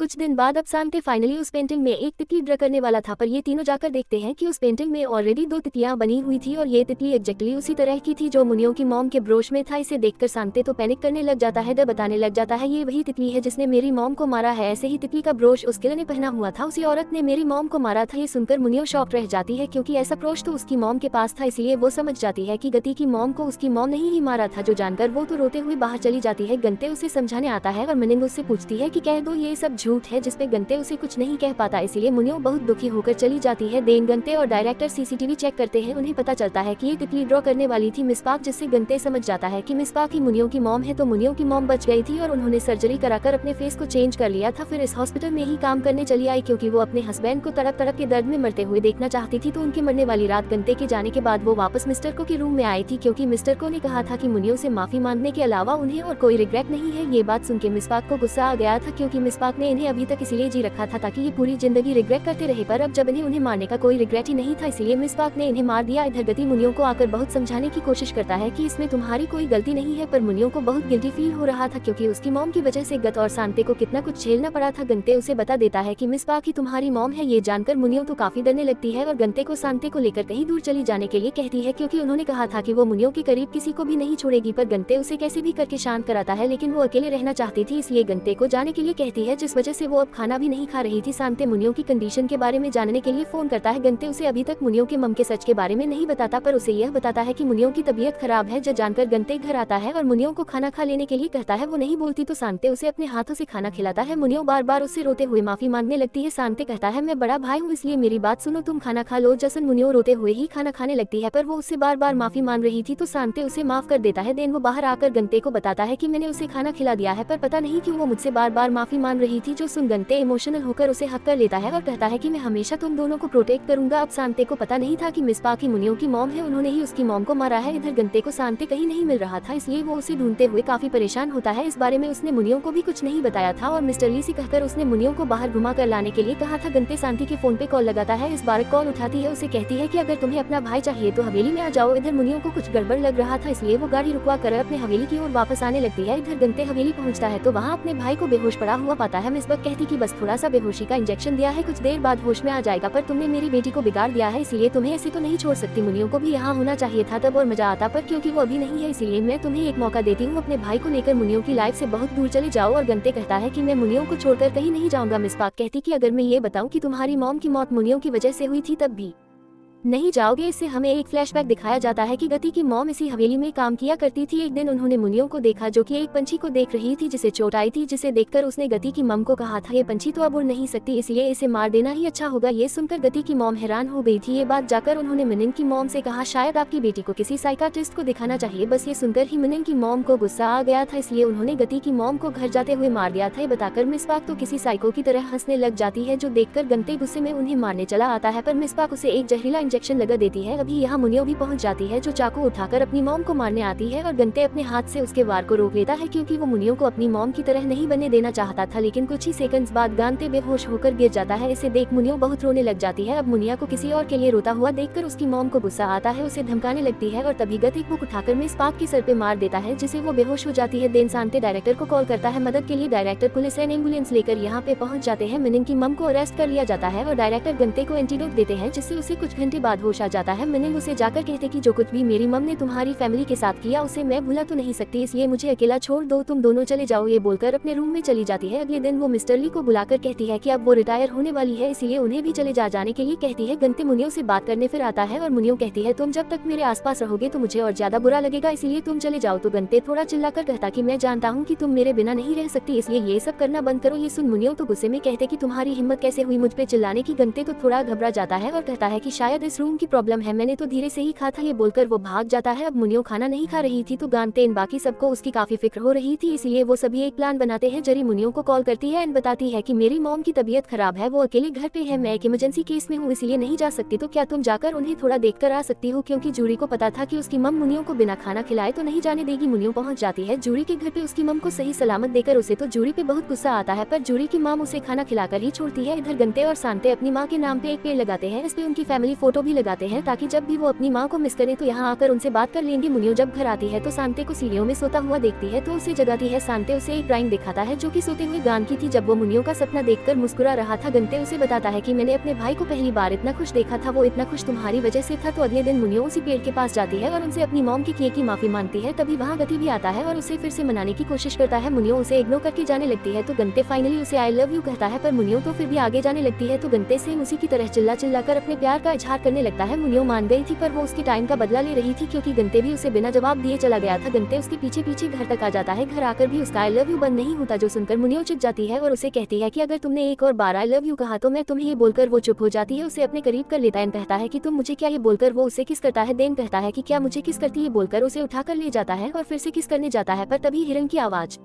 कुछ दिन बाद अब शांति फाइनली उस पेंटिंग में एक तितली ड्रा करने वाला था, पर ये तीनों जाकर देखते हैं कि उस पेंटिंग में ऑलरेडी 2 तितलियां बनी हुई थी और ये तितली एग्जैक्टली उसी तरह की थी जो मुनियो की मॉम के ब्रोश में था। इसे देखकर शांति तो पैनिक करने लग जाता है, डर बताने लग जाता है ये वही तितली है जिसने मेरी मॉम को मारा है। ऐसे ही तितली का ब्रोश उस किले ने पहना हुआ था, उसी औरत ने मेरी मॉम को मारा था। ये सुनकर मुनियो शॉक रह जाती है क्योंकि ऐसा ब्रोश तो उसकी मॉम के पास था, इसलिए वो समझ जाती है कि गति की मॉम को उसकी मॉम ने ही मारा था। जो जानकर वो तो रोते हुए बाहर चली जाती है। गंते उसे समझाने आता है और मिनिंग उससे पूछती है कि कह दो ये सब झूठ है, जिसपे गंते उसे कुछ नहीं कह पाता, इसीलिए मुनियो बहुत दुखी होकर चली जाती है। देन गंते और डायरेक्टर सीसीटीवी चेक करते हैं। उन्हें पता चलता है कि ये तितली ड्रॉ करने वाली थी मिसबाक, जिससे गंते समझ जाता है कि मिसबाक ही मुनियो की मॉम है। तो मुनियो की मॉम बच गई थी और उन्होंने सर्जरी कराकर अपने फेस को चेंज कर लिया था। फिर इस हॉस्पिटल में ही काम करने चली आई क्योंकि वो अपने हस्बैंड को तड़प तड़प के दर्द में मरते हुए देखना चाहती थी। तो उनके मरने वाली रात गंते के जाने के बाद वो वापस मिस्टर को के रूम में आई थी क्योंकि मिस्टर को ने कहा था कि मुनियो से माफी मांगने के अलावा उन्हें और कोई रिग्रेट नहीं है। ये बात सुनकर मिसबाक को गुस्सा आ गया था क्योंकि मिसबाक ने इन्हें अभी तक इसलिए जी रखा था ताकि ये पूरी जिंदगी रिग्रेट करते रहे, पर अब जब उन्हें मारने का कोई रिग्रेट ही नहीं था इसलिए मिसबाक ने इन्हें मार दिया। इधर गति मुनियो को आकर बहुत समझाने की कोशिश करता है कि इसमें तुम्हारी कोई गलती नहीं है, पर मुनियो को बहुत गिल्टी फील हो रहा था क्योंकि उसकी मॉम की वजह से गत और शांति को कितना कुछ झेलना पड़ा था। गंते उसे बता देता है कि मिसबाक ही तुम्हारी मॉम है। ये जानकर मुनियो तो काफी डरने लगती है और गंते को शांति को लेकर कहीं दूर चली जाने के लिए कहती है क्योंकि उन्होंने कहा था कि वो मुनियो के करीब किसी को भी नहीं छोड़ेगी। पर गंते उसे कैसे भी करके शांत कराता है, लेकिन वो अकेले रहना चाहती थी इसलिए गंते को जाने के लिए कहती है, जिस वजह से वो अब खाना भी नहीं खा रही थी। शांति मुनियो की कंडीशन के बारे में जानने के लिए फोन करता है। गंते उसे अभी तक मुनियो के मम के सच के बारे में नहीं बताता, पर उसे यह बताता है कि मुनियो की तबीयत खराब है। जब जानकर गंते घर आता है और मुनियो को खाना खा लेने के लिए कहता है, वो नहीं बोलती तो शांति उसे अपने हाथों से खाना खिलाता है। मुनियो बार बार उससे रोते हुए माफी मांगने लगती है। शांति कहता है, मैं बड़ा भाई हूँ इसलिए मेरी बात सुनो, तुम खाना खा लो। जसन मुनियो रोते हुए ही खाना खाने लगती है, पर वो उससे बार बार माफी मांग रही थी तो शांति उसे माफ कर देता है। देन वो बाहर आकर गंते को बताता है कि मैंने उसे खाना खिला दिया है, पर पता नहीं क्यों वो मुझसे बार बार माफी मांग रही थी। जो सुन गंते इमोशनल होकर उसे हक कर लेता है और कहता है कि मैं हमेशा तुम दोनों को प्रोटेक्ट करूंगा। अब शांति को पता नहीं था कि मिसबाक ही मुनियो की मॉम है, उन्होंने ही उसकी मॉम को मारा है। इधर गंते को शांति कहीं नहीं मिल रहा था इसलिए वो उसे ढूंढते हुए काफी परेशान होता है। इस बारे में उसने मुनियो को भी कुछ नहीं बताया था और मिस्टर ली से कहकर उसने मुनियो को बाहर घुमा कर लाने के लिए कहा था। गंते शांति के फोन पे कॉल लगाता है। इस बार कॉल उठाती है, उसे कहती है कि अगर तुम्हें अपना भाई चाहिए तो हवेली में आ जाओ। इधर मुनियो को कुछ गड़बड़ लग रहा था इसलिए वो गाड़ी रुकवा कर अपने हवेली की ओर वापस आने लगती है। इधर गंते हवेली पहुंचता है तो वहाँ अपने भाई को बेहोश पड़ा हुआ पाता है। मिसबक कहती कि बस थोड़ा सा बेहोशी का इंजेक्शन दिया है, कुछ देर बाद होश में आ जाएगा, पर तुमने मेरी बेटी को बिगाड़ दिया है इसलिए तुम्हें ऐसे तो नहीं छोड़ सकती। मुनियो को भी यहाँ होना चाहिए था तब और मजा आता, पर क्योंकि वो अभी नहीं है इसीलिए मैं तुम्हें एक मौका देती हूँ, अपने भाई को लेकर मुनियो की लाइफ से बहुत दूर चले जाओ। और गंते कहता है कि मैं मुनियो को छोड़कर कहीं नहीं जाऊंगा। मिसबाक कहती कि अगर मैं ये बताऊं कि तुम्हारी मॉम की मौत मुनियो की वजह से हुई थी तब भी नहीं जाओगे। इससे हमें एक फ्लैशबैक दिखाया जाता है कि गति की मॉम इसी हवेली में काम किया करती थी। एक दिन उन्होंने मुनियो को देखा जो कि एक पंछी को देख रही थी जिसे चोट आई थी, जिसे देखकर उसने गति की मॉम को कहा था ये पंछी तो अब उड़ नहीं सकती इसलिए इसे मार देना ही अच्छा होगा। ये सुनकर गति की मॉम हैरान हो गई थी। ये बात जाकर उन्होंने मिनिंग की मॉम से कहा शायद आपकी बेटी को किसी साइकाट्रिस्ट को दिखाना चाहिए। बस ये सुनकर ही मिनिंग की मॉम को गुस्सा आ गया था इसलिए उन्होंने गति की मॉम को घर जाते हुए मार दिया था। ये बताकर मिसबाक तो किसी साइको की तरह हंसने लग जाती है जो देखकर गंते गुस्से में उन्हें मारने चला आता है, पर मिसबाक उसे एक जहरीला इंजेक्शन लगा देती है। अभी यहाँ मुनियो भी पहुंच जाती है जो चाकू उठाकर अपनी मॉम को मारने आती है और गंते अपने हाथ से उसके वार को रोक लेता है क्योंकि वो मुनियो को अपनी मॉम की तरह नहीं बनने देना चाहता था। लेकिन कुछ ही सेकंड्स बाद गांते बेहोश होकर गिर जाता है। इसे देख मुनियो बहुत रोने लग जाती है। अब मुनिया को किसी और के लिए रोता हुआ देखकर उसकी मॉम को गुस्सा आता है, उसे धमकाने लगती है और तभी गत एक बुक उठाकर मिसबाक के सर पे मार देता है जिसे वो बेहोश हो जाती है। देन शांति डायरेक्टर को कॉल करता है मदद के लिए। डायरेक्टर पुलिस एंड एम्बुलेंस लेकर यहाँ पे पहुंच जाते हैं। मिनिंग की मॉम को अरेस्ट कर लिया जाता है और डायरेक्टर गंते को एंटीडोट देते हैं जिससे उसे कुछ घंटे बाद होश आ जाता है। मिनिंग उसे जाकर कहते कि जो कुछ भी मेरी मम ने तुम्हारी फैमिली के साथ किया उसे मैं भुला तो नहीं सकती इसलिए मुझे अकेला छोड़ दो, तुम दोनों चले जाओ। ये बोलकर अपने रूम में चली जाती है। अगले दिन वो मिस्टर ली को बुलाकर कहती है कि अब वो रिटायर होने वाली है इसलिए उन्हें भी चले जाने के लिए कहती है। गंते मुनियो से बात करने फिर आता है और मुनियो कहती है तुम जब तक मेरे आसपास रहोगे तो मुझे और ज्यादा बुरा लगेगा इसलिए तुम चले जाओ। तो गंते थोड़ा चिल्लाकर कहता कि मैं जानता हूँ कि तुम मेरे बिना नहीं रह सकती इसलिए ये सब करना बंद करो। ये सुन मुनियो तो गुस्से में कहते कि तुम्हारी हिम्मत कैसे हुई मुझ पे चिल्लाने की। गंते तो थोड़ा घबरा जाता है और कहता है कि शायद इस रूम की प्रॉब्लम है, मैंने तो धीरे से ही खा था। ये बोलकर वो भाग जाता है। अब मुनियो खाना नहीं खा रही थी तो गांते इन बाकी सबको उसकी काफी फिक्र हो रही थी इसलिए वो सभी एक प्लान बनाते हैं। जरी मुनियो को कॉल करती है एंड बताती है कि मेरी मॉम की तबीयत खराब है, वो अकेले घर पे है, मैं एक इमरजेंसी केस में हूँ इसलिए नहीं जा सकती, तो क्या तुम जाकर उन्हें थोड़ा देख कर आ सकती हो, क्योंकि जूरी को पता था कि उसकी मम मुनियो को बिना खाना खिलाए तो नहीं जाने देगी। मुनियो पहुंच जाती है जूरी के घर पे उसकी मम को सही सलामत देकर उसे तो जूरी पे बहुत गुस्सा आता है, पर जूरी की मम उसे खाना खिलाकर ही छोड़ती है। इधर गंते और शांते अपनी माँ के नाम पे एक पेड़ लगाते हैं, इस पे उनकी फैमिली फोटो फोटो भी लगाते हैं ताकि जब भी वो अपनी माँ को मिस करे तो यहाँ आकर उनसे बात कर लेंगे। मुनियो जब घर आती है तो शांति को सीढ़ियों में सोता हुआ देखती है तो उसे जगाती है। शांति उसे एक ड्राइंग दिखाता है जो कि सोते हुए गान की थी। जब वो मुनियो का सपना देखकर मुस्कुरा रहा था, गंते उसे बताता है कि मैंने अपने भाई को पहली बार इतना खुश देखा था, वो इतना खुश तुम्हारी वजह से था। तो अगले दिन मुनियो उसी पेड़ के पास जाती है और उनसे अपनी मॉम की किए की माफी मांगती है। तभी वहाँ गति भी आता है और उसे फिर से मनाने की कोशिश करता है। मुनियो उसे इग्नोर करके जाने लगती है तो गंते फाइनली उसे आई लव यू कहता है, पर मुनियो तो फिर भी आगे जाने लगती है। तो गंते से उसी की तरह चिल्ला चिल्लाकर अपने प्यार का इजहार करने लगता है। मुनियो मान गई थी पर वो उसके टाइम का बदला ले रही थी क्योंकि गंते भी उसे बिना जवाब दिए चला गया था। गंते उसके पीछे पीछे घर तक आ जाता है। घर आकर भी उसका आई लव यू बंद नहीं होता, जो सुनकर मुनियो चिढ़ जाती है और उसे कहती है कि अगर तुमने एक और बार आई लव यू कहा तो मैं तुम्हें ये बोलकर वो चुप हो जाती है। उसे अपने करीब कर लेता है, कहता है कि तुम मुझे क्या, ये बोलकर वो उसे किस करता है। देन कहता है कि क्या मुझे किस करती, ये बोलकर उसे उठाकर ले जाता है और फिर से किस करने जाता है। पर तभी हिरन की आवाज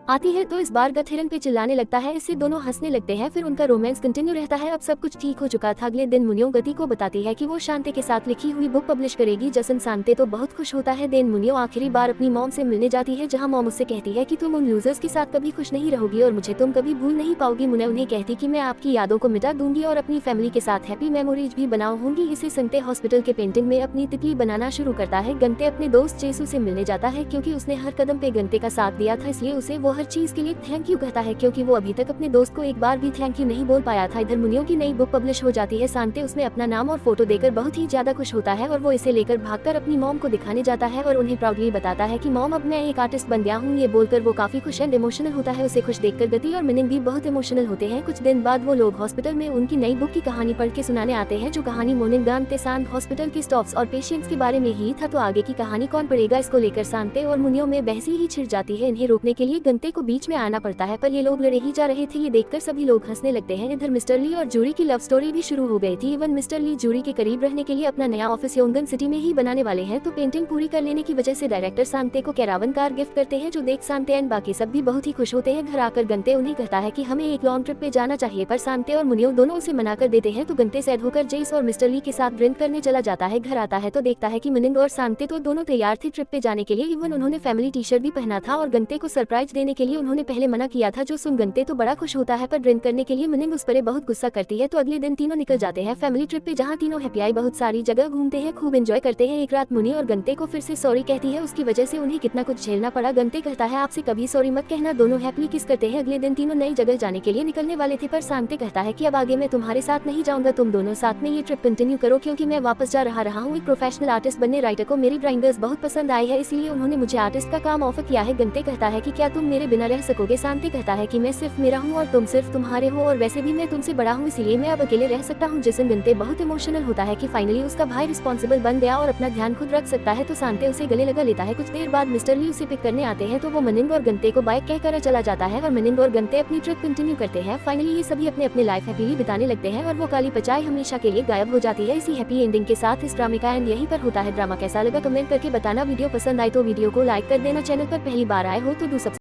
आती है तो इस बार गथ हिरन पे चिल्लाने लगता है। इससे दोनों हंसने लगते हैं। फिर उनका रोमांस कंटिन्यू रहता है। अब सब कुछ ठीक हो चुका था। अगले दिन मुनियो गति को बताती है कि वो शांति के साथ लिखी हुई बुक पब्लिश करेगी। जसन शांति तो बहुत खुश होता है। देन मुनियो आखिरी बार अपनी मॉम से मिलने जाती है, जहाँ मॉम उससे कहती है कि तुम उन लूजर्स के साथ कभी खुश नहीं रहोगी और मुझे तुम कभी भूल नहीं पाओगी। मुनियो उन्हें कहती कि मैं आपकी यादों को मिटा दूंगी और अपनी फैमिली के साथ हैप्पी मेमोरीज भी बनाऊंगी। इसे सुनते हॉस्पिटल के पेंटिंग में अपनी तितली बनाना शुरू करता है। गंते अपने दोस्त जेसू से मिलने जाता है क्योंकि उसने हर कदम पे गंते का साथ दिया था, इसलिए उसे वो हर चीज के लिए थैंक यू कहता है क्योंकि वो अभी तक अपने दोस्त को एक बार भी थैंक यू नहीं बोल पाया था। इधर मुनियो की नई बुक पब्लिश हो जाती है। शांति उसमें अपना नाम और फोटो देकर बहुत ही ज्यादा खुश होता है और वो इसे लेकर भागकर अपनी मॉम को दिखाने जाता है और उन्हें प्राउडली बताता है कि मॉम अब मैं एक आर्टिस्ट बन गया हूँ। ये बोलकर वो काफी खुश एंड इमोशनल होता है। उसे खुश देखकर गति और मिनिंग भी बहुत इमोशनल होते हैं। कुछ दिन बाद वो लोग हॉस्पिटल में उनकी नई बुक की कहानी पढ़ के सुनाने आते हैं, जो कहानी मोनिंगान तेसांग हॉस्पिटल के स्टाफ्स और पेशेंट्स के बारे में ही था। तो आगे की कहानी कौन पढ़ेगा, इसको लेकर शांति और मुनियो में बहसी ही छिड़ जाती है। इन्हें रोकने के लिए गंते को बीच में आना पड़ता है पर ये लोग लड़े ही जा रहे थे। ये देखकर सभी लोग हंसने लगते हैं। इधर मिस्टर ली और जूरी की लव स्टोरी भी शुरू हो गई थी। इवन मिस्टर ली जूरी के करीब रहने के लिए अपना नया ऑफिस योंगन सिटी में ही बनाने वाले हैं। तो पेंटिंग पूरी कर लेने की वजह से डायरेक्टर शांति को कैरावन कार गिफ्ट करते हैं, जो देख शांति एंड बाकी सब भी बहुत ही खुश होते हैं। घर आकर गंते उन्हें कहता है कि हमें एक लॉन्ग ट्रिप पे जाना चाहिए, पर शांति और मुनियो दोनों उसे मना कर देते हैं। तो गंते सैड होकर जेस और मिस्टर ली के साथ ड्रिंक करने चला जाता है। घर आता है तो देखता है कि मिनिंग और शांति तो दोनों तैयार थे ट्रिप पे जाने के लिए। इवन उन्होंने फैमिली टी शर्ट भी पहना था और गंते को सरप्राइज देने के लिए उन्होंने पहले मना किया था, जो सुन गंते तो बड़ा खुश होता है। पर ड्रिंक करने के लिए मिनिंग उस पर बहुत गुस्सा करती है। तो अगले दिन तीनों निकल जाते हैं फैमिली ट्रिप पे, जहाँ तीनों हैप्पी आई बहुत सारी जगह घूमते हैं, खूब एंजॉय करते हैं। एक रात मुनी और गंते को फिर से सॉरी कहती है, उसकी वजह से उन्हें कितना कुछ झेलना पड़ा। गंते कहता है आपसे कभी सॉरी मत कहना। दोनों हैप्पीली किस करते हैं। अगले दिन तीनों नई जगह जाने के लिए निकलने वाले थे, पर शांति कहता है कि अब आगे मैं तुम्हारे साथ नहीं जाऊंगा, तुम दोनों साथ में ये ट्रिप कंटिन्यू करो क्योंकि मैं वापस जा रहा हूँ एक प्रोफेशनल आर्टिस्ट बनने। राइटर को मेरी ड्राइंग्स बहुत पसंद आई है, इसलिए उन्होंने मुझे आर्टिस्ट का काम ऑफर किया है। गंते कहता है कि क्या तुम मेरे बिना रह सकोगे। शांति कहता है कि मैं सिर्फ मेरा हूँ और तुम सिर्फ तुम्हारे हो, और वैसे भी मैं तुमसे बड़ा हूँ इसलिए मैं अब अकेले रह सकता हूँ। जिससे गंते बहुत इमोशनल होता है कि फाइनली उसका भाई रिस्पॉन्सिबल बन गया और अपना ध्यान खुद रख सकता है। तो शांति उसे गले लगा लेता है। कुछ देर बाद मिस्टर ली उसे पिक करने आते हैं तो वो मनिंग और गंते को बाइक कहकर चला जाता है और मनिंग और गंते अपनी ट्रिप कंटिन्यू करते हैं। फाइनली ये सभी अपने अपने लाइफ हैप्पीली बिताने लगते हैं और वो काली पचाई हमेशा के लिए गायब हो जाती है। इसी हैप्पी एंडिंग के साथ इस ड्रामे का एंड यहीं पर होता है। ड्रामा कैसा लगा कमेंट करके बताना। वीडियो पसंद आए तो वीडियो को लाइक कर देना। चैनल पर पहली बार आए हो तो डू सब्सक्राइब।